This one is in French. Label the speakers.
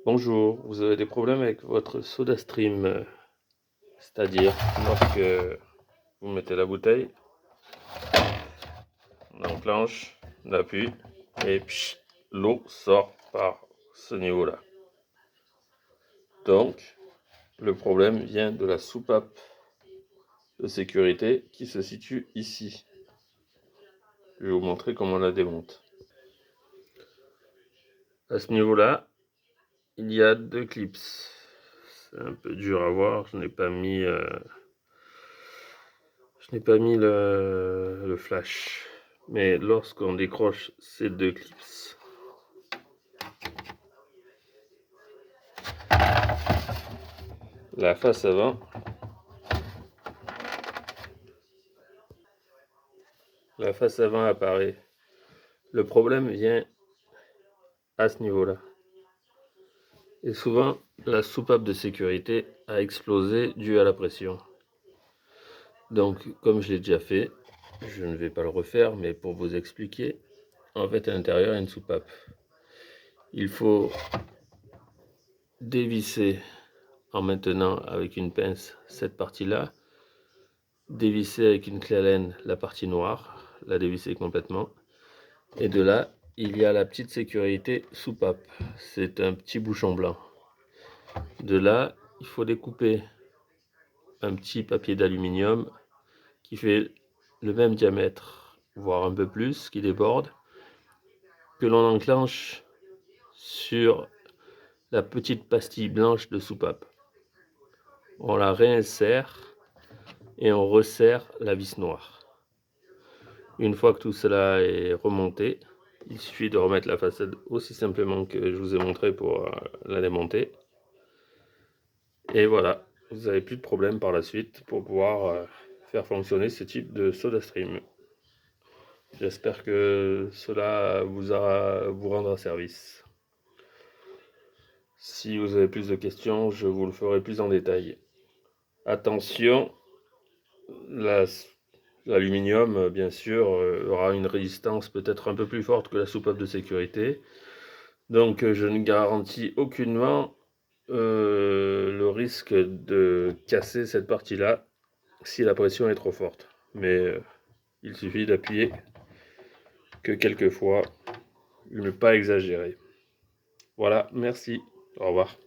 Speaker 1: Bonjour, vous avez des problèmes avec votre SodaStream, c'est-à-dire lorsque vous mettez la bouteille, on enclenche, on appuie et l'eau sort par ce niveau-là. Donc, le problème vient de la soupape de sécurité qui se situe ici. Je vais vous montrer comment on la démonte. À ce niveau-là, il y a deux clips. C'est un peu dur à voir, je n'ai pas mis le flash. Mais lorsqu'on décroche ces deux clips, la face avant apparaît. Le problème vient à ce niveau-là. Et souvent, la soupape de sécurité a explosé dû à la pression. Donc, comme je l'ai déjà fait, je ne vais pas le refaire, mais pour vous expliquer, en fait, à l'intérieur, il y a une soupape. Il faut dévisser en maintenant avec une pince cette partie-là, dévisser avec une clé Allen la partie noire, la dévisser complètement, et de là, il y a la petite sécurité soupape. C'est un petit bouchon blanc. De là, il faut découper un petit papier d'aluminium qui fait le même diamètre, voire un peu plus, qui déborde, que l'on enclenche sur la petite pastille blanche de soupape. On la réinsère et on resserre la vis noire. Une fois que tout cela est remonté, il suffit de remettre la façade aussi simplement que je vous ai montré pour la démonter. Et voilà, vous n'avez plus de problème par la suite pour pouvoir faire fonctionner ce type de SodaStream. J'espère que cela vous rendra service. Si vous avez plus de questions, je vous le ferai plus en détail. Attention, l'aluminium, bien sûr, aura une résistance peut-être un peu plus forte que la soupape de sécurité. Donc, je ne garantis aucunement le risque de casser cette partie-là si la pression est trop forte. Mais il suffit d'appuyer que quelques fois, ne pas exagérer. Voilà, merci, au revoir.